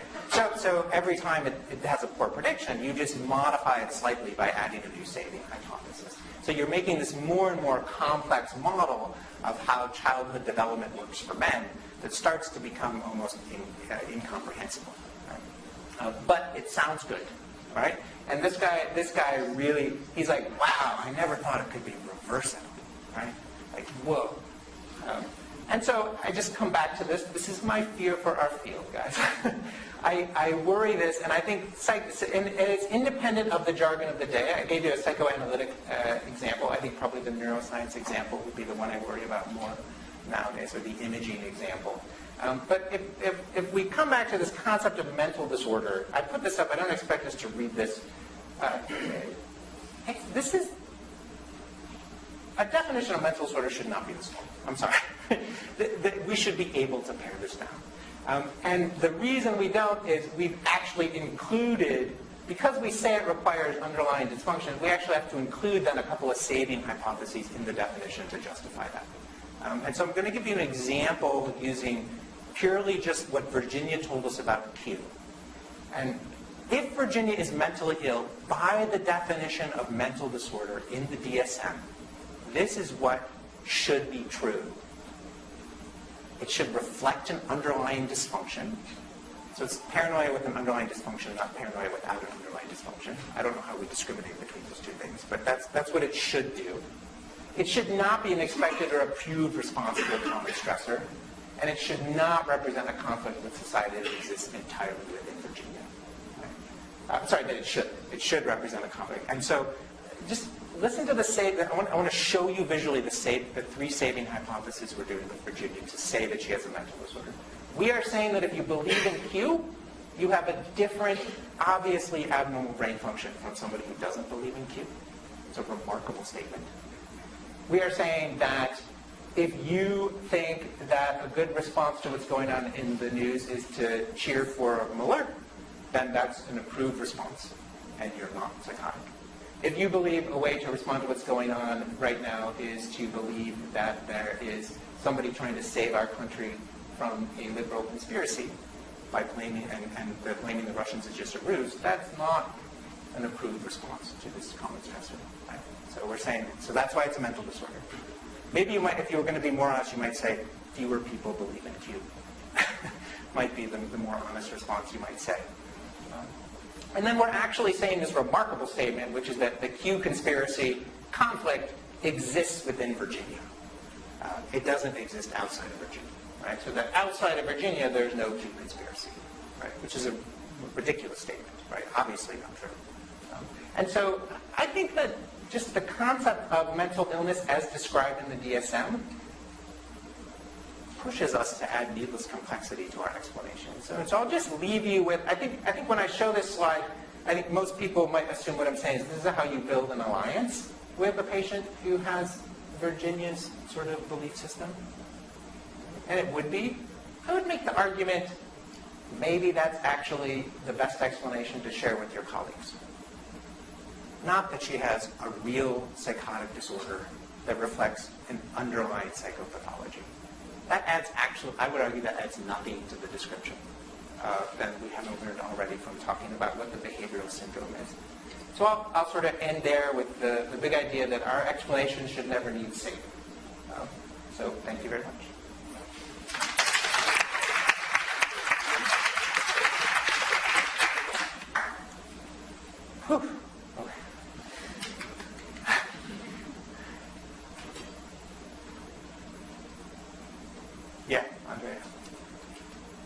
So every time it has a poor prediction, you just modify it slightly by adding a new saving hypothesis. So you're making this more and more complex model of how childhood development works for men that starts to become almost incomprehensible. Right? But it sounds good, right? And this guy really, he's like, wow, I never thought it could be reversed, right? Like, whoa. And so I just come back to this. This is my fear for our field, guys. I worry this, and I think and it's independent of the jargon of the day. I gave you a psychoanalytic example. I think probably the neuroscience example would be the one I worry about more nowadays, or the imaging example. But if we come back to this concept of mental disorder, I put this up. I don't expect us to read this. This is a definition of mental disorder should not be this long. I'm sorry. We should be able to pare this down. And the reason we don't is we've actually included, because we say it requires underlying dysfunction, we actually have to include then a couple of saving hypotheses in the definition to justify that. And so I'm going to give you an example using purely just what Virginia told us about Q. And if Virginia is mentally ill by the definition of mental disorder in the DSM, this is what should be true. It should reflect an underlying dysfunction. So it's paranoia with an underlying dysfunction, not paranoia without an underlying dysfunction. I don't know how we discriminate between those two things, but that's what it should do. It should not be an expected or approved response to a common stressor, and it should not represent a conflict with society that exists entirely within Virginia. Right? Sorry, that it should. It should represent a conflict. And so just listen to the I want to show you visually the three saving hypotheses we're doing with Virginia to say that she has a mental disorder. We are saying that if you believe in Q, you have a different, obviously abnormal brain function from somebody who doesn't believe in Q. It's a remarkable statement. We are saying that if you think that a good response to what's going on in the news is to cheer for Mueller, then that's an approved response, and you're not psychotic. If you believe a way to respond to what's going on right now is to believe that there is somebody trying to save our country from a liberal conspiracy by blaming blaming the Russians is just a ruse, that's not an approved response to this common stressor. Right? So we're saying, so that's why it's a mental disorder. Maybe you might, if you were going to be more honest, you might say fewer people believe in Q. Might be the more honest response you might say. And then we're actually saying this remarkable statement, which is that the Q conspiracy conflict exists within Virginia. It doesn't exist outside of Virginia. Right? So that outside of Virginia, there's no Q conspiracy, right? Which is a ridiculous statement, right? Obviously not true. And so I think that just the concept of mental illness as described in the DSM pushes us to add needless complexity to our explanation. So I'll just leave you with, I think when I show this slide, I think most people might assume what I'm saying is this is how you build an alliance with a patient who has Virginia's sort of belief system. And it would be. I would make the argument maybe that's actually the best explanation to share with your colleagues. Not that she has a real psychotic disorder that reflects an underlying psychopathology. That adds I would argue that adds nothing to the description that we haven't learned already from talking about what the behavioral syndrome is. So I'll sort of end there with the big idea that our explanation should never need saving. So thank you very much. Whew. Okay. Yeah, Andrea.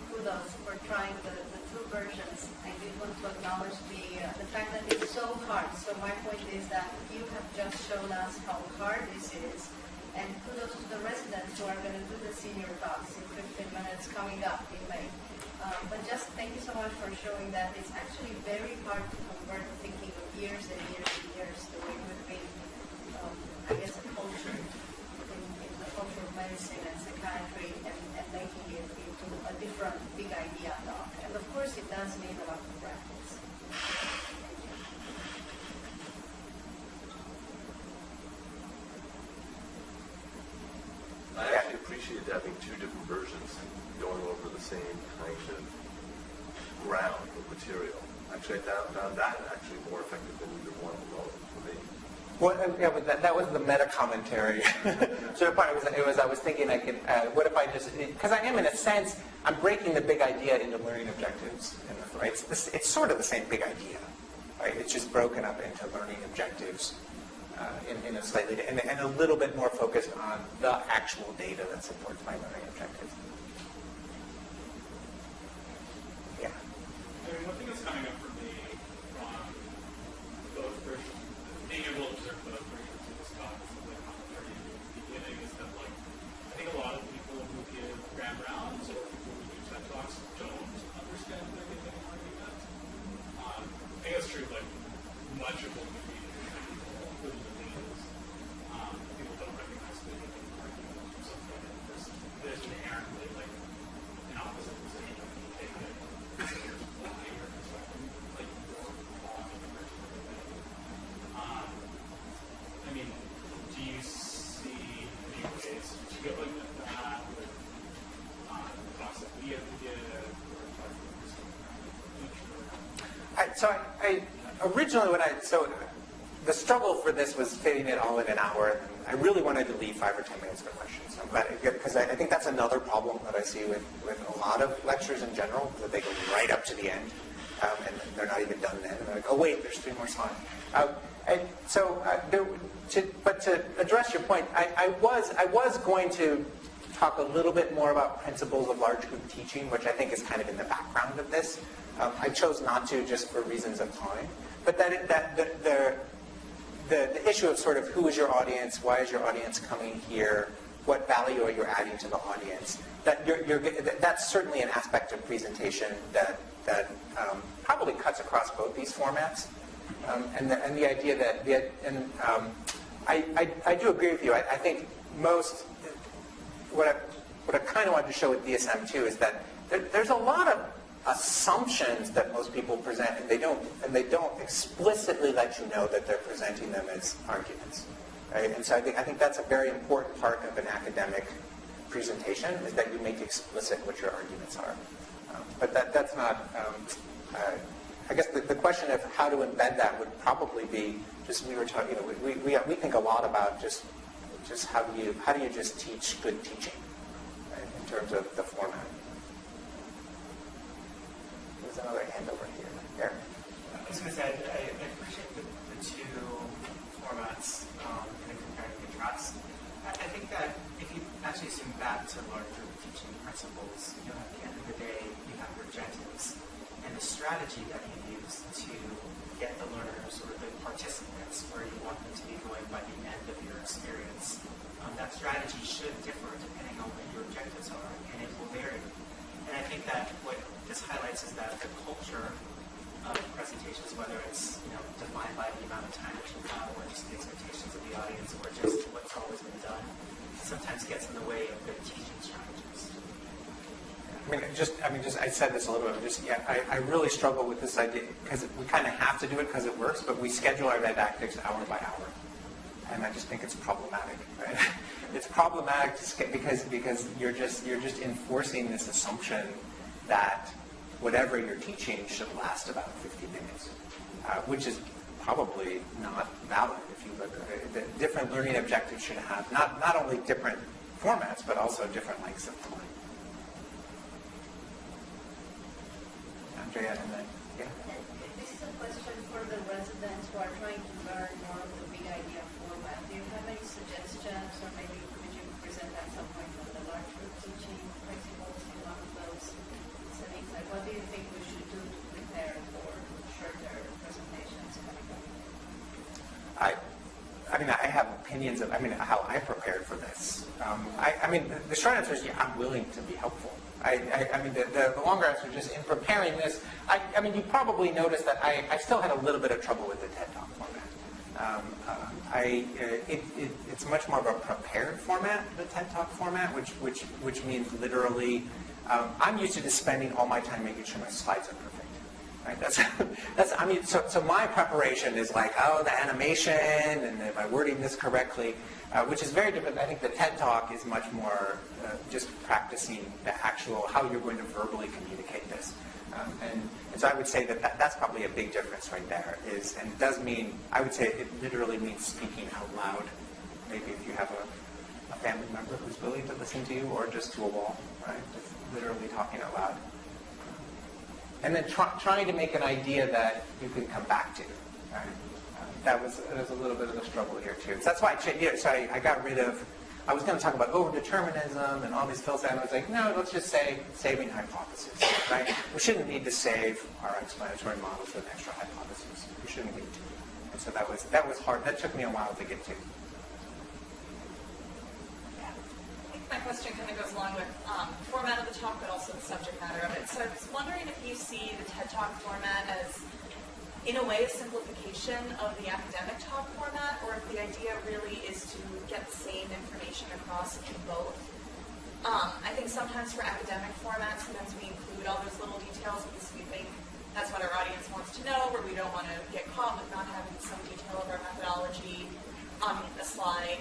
Kudos for trying the two versions. I did want to acknowledge the fact that it's so hard. So my point is that you have just shown us how hard this is, and kudos to the residents who are going to do the senior talks in 15 minutes coming up in May. But just thank you so much for showing that it's actually very hard to convert thinking of years and years and years the way we've been, I guess, a culture in the culture of medicine and psychiatry and making it into a different big idea now. And of course, it does need a lot of practice. I actually appreciated having two different versions going over the same kind of ground of material. Actually, I found that actually more effective than either one alone for me. Well, yeah, but that was the meta commentary. So the part I was thinking I could, what if I just, because I am in a sense, I'm breaking the big idea into learning objectives, right? It's sort of the same big idea, right? It's just broken up into learning objectives in a slightly, and a little bit more focused on the actual data that supports my learning objectives. Yeah. I mean, one thing that's coming up for me from both versions, being able to observe both versions of this talk, the commentary at the beginning, is that, like, I think a lot of people who give grand rounds or people who do TED Talks don't understand that they're giving an argument. I think that's true, like, much of what we read including the leaders. People don't recognize that they're giving an argument or something. There's inherently, like, an opposite position of being taken. I mean, do you see any ways to go like that with the talks that we have to give or talks that we're So originally so the struggle for this was fitting it all in an hour, I really wanted to leave 5 or 10 minutes for questions. Because I think that's another problem that I see with a lot of lectures in general, that they go right up to the end, and they're not even done then. And they're like, oh wait, there's 3 more slides. But to address your point, I was going to talk a little bit more about principles of large group teaching, which I think is kind of in the background of this. I chose not to just for reasons of time. But the issue of sort of who is your audience, why is your audience coming here, what value are you adding to the audience, that's certainly an aspect of presentation that probably cuts across both these formats. And the idea that, I do agree with you. I think what I kind of wanted to show with DSM-2 is that there's a lot of assumptions that most people present, and they don't explicitly let you know that they're presenting them as arguments, right? And so I think that's a very important part of an academic presentation, is that you make explicit what your arguments are. But that's not. I guess the question of how to embed that would probably be just we were talking. We think a lot about just how do you just teach good teaching, right, in terms of the format. There's another hand over here. Eric. I was going to say, I appreciate the 2 formats in a compare and contrast. I think that if you actually zoom back to larger teaching principles, at the end of the day, you have your objectives and the strategy that you use to get the learners or the participants where you want them to be going by the end of your experience. That strategy should differ depending on what your objectives are, and it will vary. And I think that what this highlights is that the culture of presentations, whether it's defined by the amount of time that you have, or just the expectations of the audience, or just what's always been done, sometimes gets in the way of good teaching strategies. I said this a little bit. I really struggle with this idea because we kind of have to do it because it works, but we schedule our didactics hour by hour, and I just think it's problematic. Right? It's problematic because you're just enforcing this assumption that whatever you're teaching should last about 50 minutes, which is probably not valid. If you look at it, the different learning objectives should have not only different formats but also different lengths of time. Andrea, and then This is a question for the residents who are trying to learn more of the big idea format. Do you have any suggestions, or maybe could you present at some point on the large group teaching principles in one of those settings? Like, what do you think we should do to prepare for shorter presentations coming up? I have opinions of how I prepared for this. The short answer is I'm willing to be helpful. The longer answer is just in preparing this. You probably noticed that I still had a little bit of trouble with the TED Talk format. It's much more of a prepared format, the TED Talk format, which means literally, I'm used to just spending all my time making sure my slides are perfect. Right? So my preparation is like, the animation, and am I wording this correctly, which is very different. I think the TED Talk is much more just practicing the actual, how you're going to verbally communicate this. And so I would say that's probably a big difference right there. And it does mean, I would say it literally means speaking out loud. Maybe if you have a family member who's willing to listen to you, or just to a wall, right? Just literally talking out loud. And then trying to make an idea that you can come back to. Right? That was a little bit of a struggle here too. So that's why I got rid of. I was going to talk about overdeterminism and all these philosophies. I was like, no, let's just say saving hypotheses. Right? We shouldn't need to save our explanatory models with extra hypotheses. We shouldn't need to. And so that was hard. That took me a while to get to. My question kind of goes along with format of the talk, but also the subject matter of it. So I was wondering if you see the TED Talk format as, in a way, a simplification of the academic talk format, or if the idea really is to get the same information across in both. I think sometimes for academic formats, sometimes we include all those little details because we think that's what our audience wants to know, or we don't want to get caught with not having some detail of our methodology on a slide.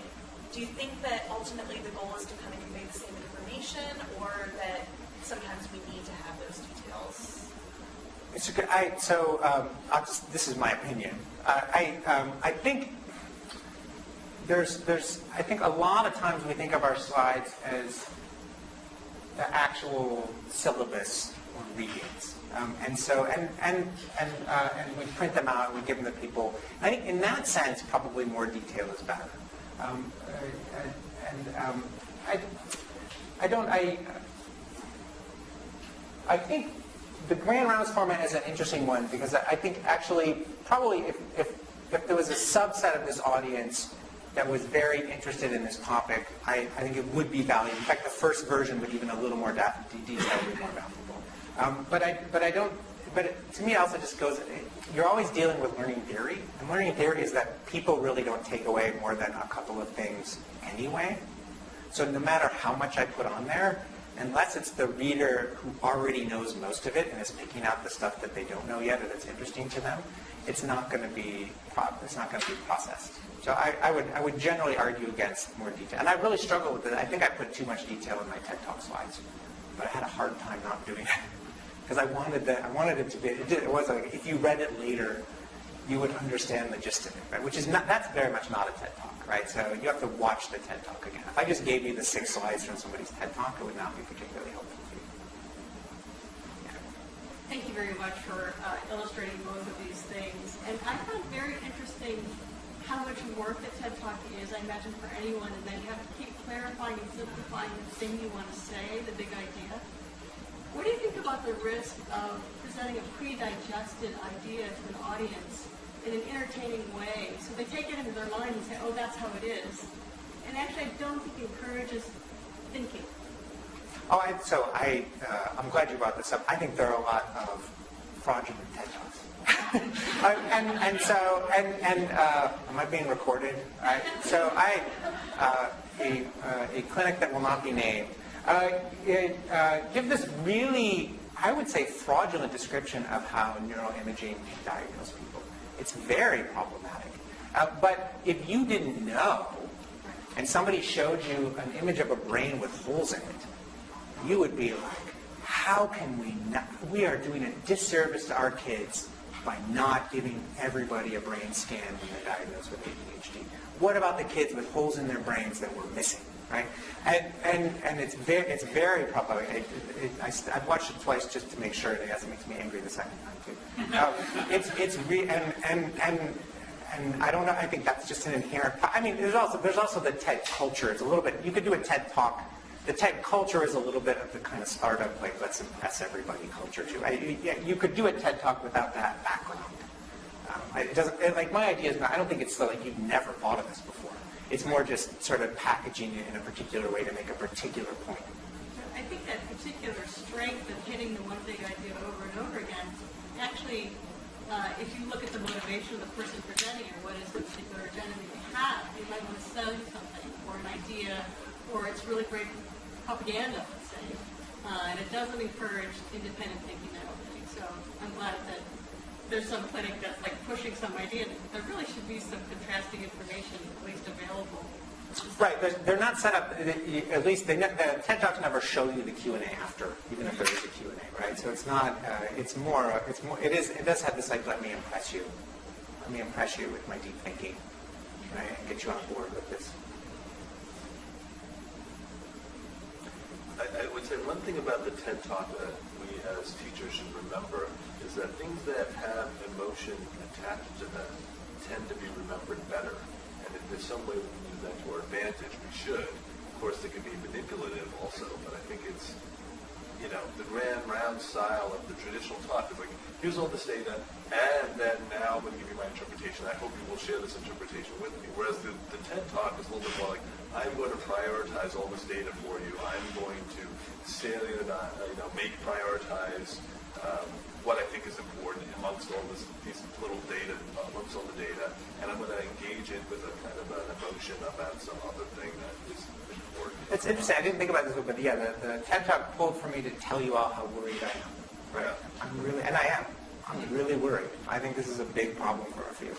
Do you think that ultimately the goal is to kind of convey the same information, or that sometimes we need to have those details? It's a good. This is my opinion. I think there's I think a lot of times we think of our slides as the actual syllabus or readings. And we print them out and we give them to people. I think in that sense, probably more detail is better. I think the grand rounds format is an interesting one because I think actually probably if there was a subset of this audience that was very interested in this topic, I think it would be valuable. In fact, the first version would even a little more detail would be more valuable. But to me, it also just goes. You're always dealing with learning theory, and learning theory is that people really don't take away more than a couple of things anyway. So no matter how much I put on there, unless it's the reader who already knows most of it and is picking out the stuff that they don't know yet or that's interesting to them, it's not going to be processed. So I would generally argue against more detail. And I really struggle with it. I think I put too much detail in my TED Talk slides, but I had a hard time not doing it because I wanted it to be. It was like if you read it later, you would understand the gist of it, right? Which is not. That's very much not a TED Talk, right? So you have to watch the TED Talk again. If I just gave you the 6 slides from somebody's TED Talk, it would not be particularly helpful to you. Yeah. Thank you very much for illustrating both of these things. And I found very interesting how much work the TED Talk is, I imagine, for anyone, and then you have to keep clarifying and simplifying the thing you want to say, the big idea. What do you think about the risk of presenting a pre-digested idea to an audience in an entertaining way? So they take it into their mind and say, oh, that's how it is. And actually, I don't think it encourages thinking. Oh, I'm glad you brought this up. I think there are a lot of fraudulent TED Talks. Am I being recorded? Right. So a clinic that will not be named give this really, I would say, fraudulent description of how neuroimaging can diagnose people. It's very problematic. But if you didn't know, and somebody showed you an image of a brain with holes in it, you would be like, how can we not? We are doing a disservice to our kids by not giving everybody a brain scan when they're diagnosed with ADHD. What about the kids with holes in their brains that we're missing, right? And it's very problematic. I've watched it twice just to make sure it makes me angry the second time too. And I don't know. I think that's just an inherent. I mean, there's also the TED culture. It's a little bit. You could do a TED Talk. The TED culture is a little bit of the kind of startup, like let's impress everybody culture too. You could do a TED Talk without that background. It doesn't. Like my idea is, I don't think it's like you've never thought of this before. It's more just sort of packaging it in a particular way to make a particular point. I think that particular strength of hitting the one big idea over and over again, actually, if you look at the motivation of the person presenting or what is the particular agenda that they have, they might want to sell you something or an idea, or it's really great propaganda, let's say, and it doesn't encourage independent thinking, I don't think. So I'm glad that there's some clinic that's like pushing some idea. There really should be some contrasting information at least available. Right, they're not set up. At least the TED Talks never show you the Q&A after, even if there is a Q&A, right? So it's not. It does have this like, let me impress you with my deep thinking, right, and get you on board with this. I would say one thing about the TED Talk that we as teachers should remember is that things that have emotion attached to them tend to be remembered better. And if there's some way we can use that to our advantage, we should. Of course, it can be manipulative also, but I think it's, the grand round style of the traditional talk is like, here's all this data, and then now I'm going to give you my interpretation. I hope you will share this interpretation with me. Whereas the TED Talk is a little bit more like, I'm going to prioritize all this data for you. I'm going to prioritize what I think is important amongst all these little data, amongst all the data, and I'm going to engage it with a kind of an emotion about some other thing that is important. It's interesting. I didn't think about this, but yeah, the TED Talk pulled for me to tell you all how worried I am. Right? Yeah. I'm really worried. I think this is a big problem for our field.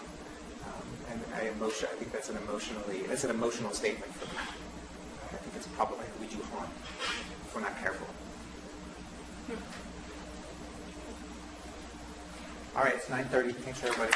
I think that's an emotional statement for me. I think it's probably we do harm if we're not careful. All right, it's 9:30. Thanks everybody.